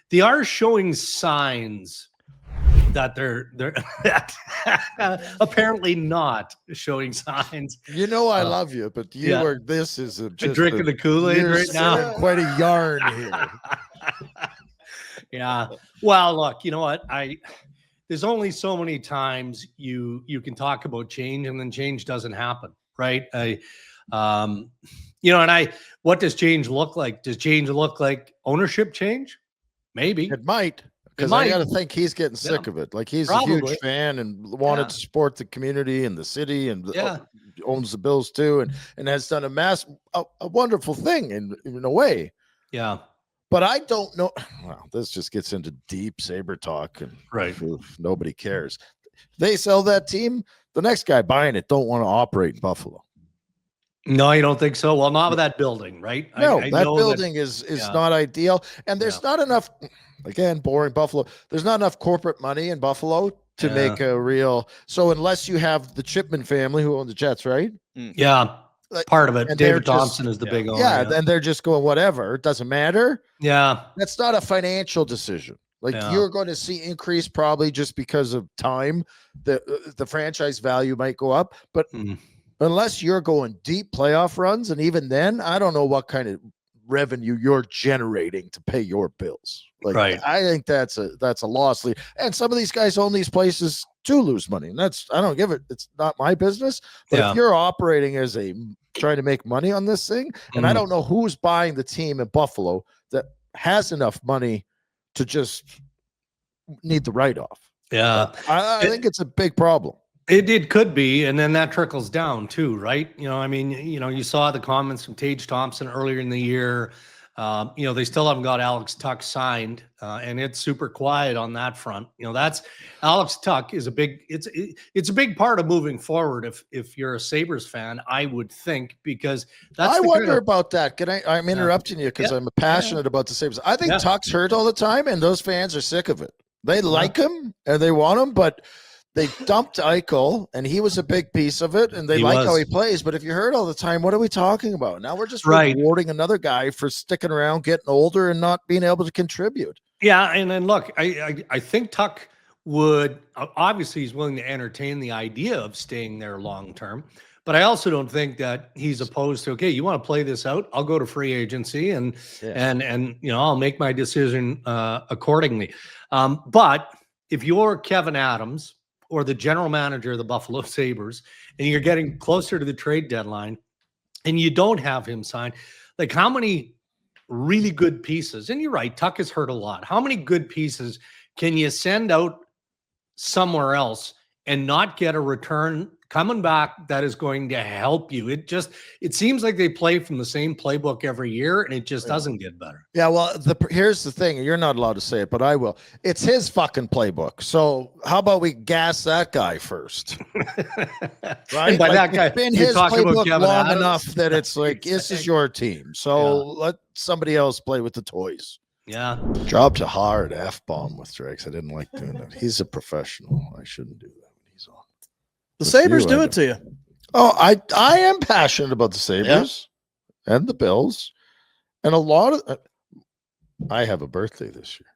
they are showing signs that they're apparently not showing signs. You know, I love you, but this is just drinking the Kool-Aid right now. Quite a yarn here. Yeah. Well, look, you know what? There's only so many times you can talk about change and then change doesn't happen, right? What does change look like? Does change look like ownership change? Maybe. It might. Because I got to think he's getting sick of it. Like he's a huge fan and wanted to support the community and the city and owns the Bills too, and has done a wonderful thing in a way. Yeah. But I don't know. Well, this just gets into deep Sabre talk, and nobody cares. They sell that team. The next guy buying it don't want to operate in Buffalo. No, you don't think so? Well, not with that building, right? No, that building is not ideal, and there's not enough. Again, boring Buffalo. There's not enough corporate money in Buffalo to make a real. So unless you have the Chipman family who own the Jets, right? Yeah, part of it. David Thompson is the big owner. Yeah, and they're just going whatever. It doesn't matter. Yeah, that's not a financial decision. Like you're going to see increase probably just because of time. The franchise value might go up, but unless you're going deep playoff runs, and even then, I don't know what kind of revenue you're generating to pay your bills. Like I think that's a loss lead. And some of these guys own these places to lose money. And I don't give it. It's not my business. But if you're operating as trying to make money on this thing, and I don't know who's buying the team in Buffalo that has enough money to just need the write-off. Yeah. I think it's a big problem. It could be, and then that trickles down too, right? You saw the comments from Tage Thompson earlier in the year. They still haven't got Alex Tuck signed, and it's super quiet on that front. That's Alex Tuck is it's a big part of moving forward. If you're a Sabres fan, I would think, because I wonder about that. I'm interrupting you because I'm passionate about the Sabres. I think Tuck's hurt all the time, and those fans are sick of it. They like him and they want him, but they dumped Eichel, and he was a big piece of it, and they like how he plays. But if you heard all the time, what are we talking about? Now we're just rewarding another guy for sticking around, getting older, and not being able to contribute. Yeah, and then look, I think Tuck would obviously he's willing to entertain the idea of staying there long term, but I also don't think that he's opposed to you want to play this out, I'll go to free agency and I'll make my decision accordingly. But if you're Kevin Adams or the general manager of the Buffalo Sabres, and you're getting closer to the trade deadline, and you don't have him signed, like how many really good pieces, and you're right, Tuck has hurt a lot. How many good pieces can you send out somewhere else and not get a return coming back that is going to help you? It seems like they play from the same playbook every year, and it just doesn't get better. Yeah, well, here's the thing. You're not allowed to say it, but I will. It's his fucking playbook. So how about we gas that guy first? Right? And by that guy, it's been his playbook long enough that it's like, this is your team. So let somebody else play with the toys. Yeah. Dropped a hard F-bomb with Drakes. I didn't like doing that. He's a professional. I shouldn't do that when he's on. The Sabres do it to you. Oh, I am passionate about the Sabres and the Bills. And a lot of I have a birthday this year.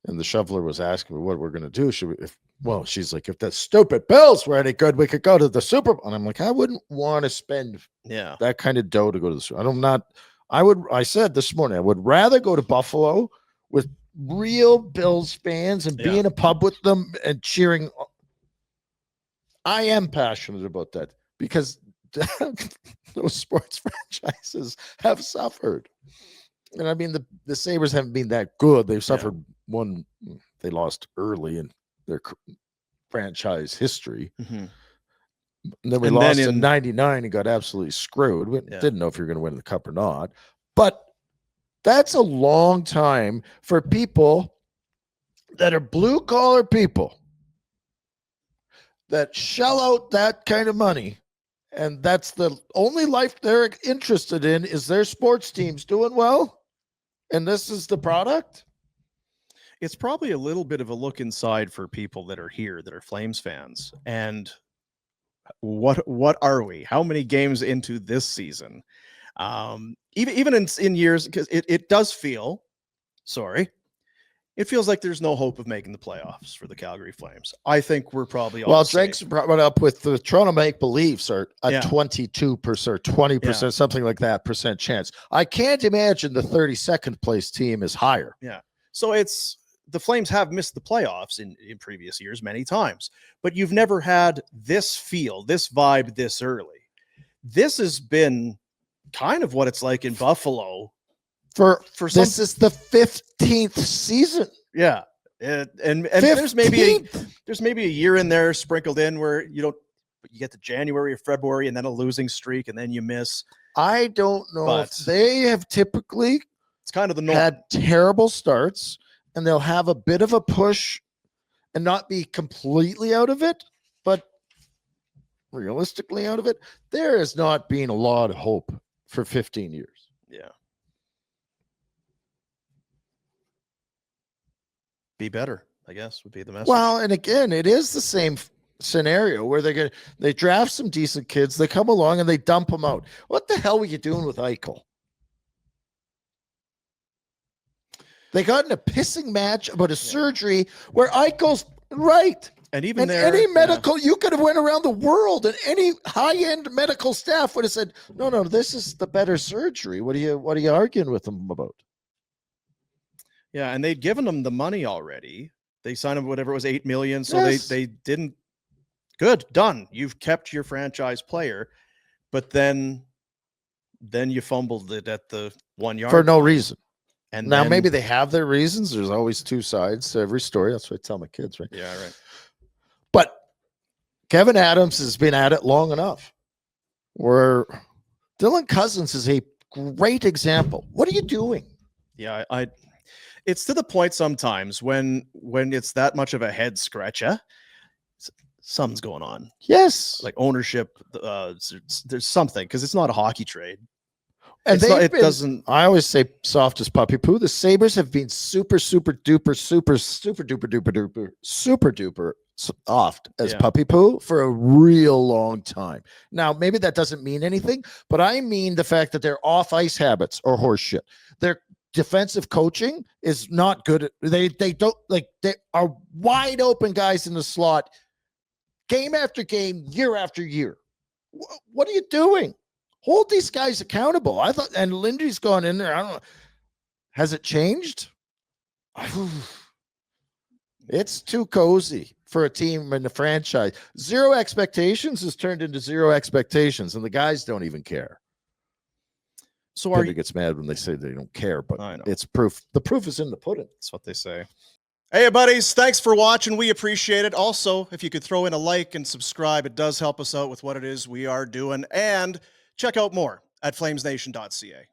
And the shoveler was asking me what we're going to do. She's like, if the stupid Bills were any good, we could go to the Super Bowl. And I'm like, I wouldn't want to spend that kind of dough to go to the Super Bowl. I said this morning, I would rather go to Buffalo with real Bills fans and be in a pub with them and cheering. I am passionate about that because those sports franchises have suffered. And I mean, the Sabres haven't been that good. They've suffered one. They lost early in their franchise history. Mm-hmm. And then we lost in 99 and got absolutely screwed. We didn't know if you're going to win the cup or not. But that's a long time for people that are blue-collar people that shell out that kind of money. And that's the only life they're interested in is their sports teams doing well. And this is the product. It's probably a little bit of a look inside for people that are here, that are Flames fans. And what are we? How many games into this season? Even in years, because it does feel, it feels like there's no hope of making the playoffs for the Calgary Flames. I think we're probably all Well, safe. Drake's brought it up with the Toronto Maple Leafs are a Yeah. 22%, 20%, something like that percent chance. I can't imagine the 32nd place team is higher. Yeah. So it's the Flames have missed the playoffs in previous years many times, but you've never had this feel, this vibe this early. This has been kind of what it's like in Buffalo For some, this is the 15th season. yeah. And there's maybe a year in there sprinkled in where you get to January or February and then a losing streak and then you miss. I don't know if they have typically it's kind of the norm. Had terrible starts, and they'll have a bit of a push and not be completely out of it, but realistically out of it. There has not been a lot of hope for 15 years. Yeah. Be better, I guess, would be the message. Well, and again, it is the same scenario where they draft some decent kids, they come along and they dump them out. What the hell were you doing with Eichel? They got in a pissing match about a surgery where Eichel's right. And even any medical, you could have went around the world, and any high-end medical staff would have said, "No, this is the better surgery." What are you arguing with them about? Yeah, and they'd given them the money already. They signed him whatever it was, $8 million. So Yes. they didn't. Good, done. You've kept your franchise player, but then you fumbled it at the 1 yard For no reason. And now then, maybe they have their reasons. There's always two sides to every story. That's what I tell my kids, right? Yeah, right. But Kevin Adams has been at it long enough. Where Dylan Cousins is a great example. What are you doing? Yeah, it's to the point sometimes when it's that much of a head scratcher, something's going on. Yes. Like ownership, there's something, because it's not a hockey trade. And it doesn't. I always say soft as puppy poo. The Sabres have been super duper soft as puppy poo for a real long time. Now, maybe that doesn't mean anything, but I mean the fact that their off ice habits are horseshit. Their defensive coaching is not good. They are wide open guys in the slot, game after game, year after year. What are you doing? Hold these guys accountable. I thought, and Lindy's gone in there. I don't know. Has it changed? It's too cozy for a team in the franchise. Zero expectations has turned into zero expectations, and the guys don't even care. So Peter gets mad when they say they don't care, but I know. It's proof. The proof is in the pudding. That's what they say. Hey, buddies, thanks for watching. We appreciate it. Also, if you could throw in a like and subscribe, it does help us out with what it is we are doing. And check out more at flamesnation.ca.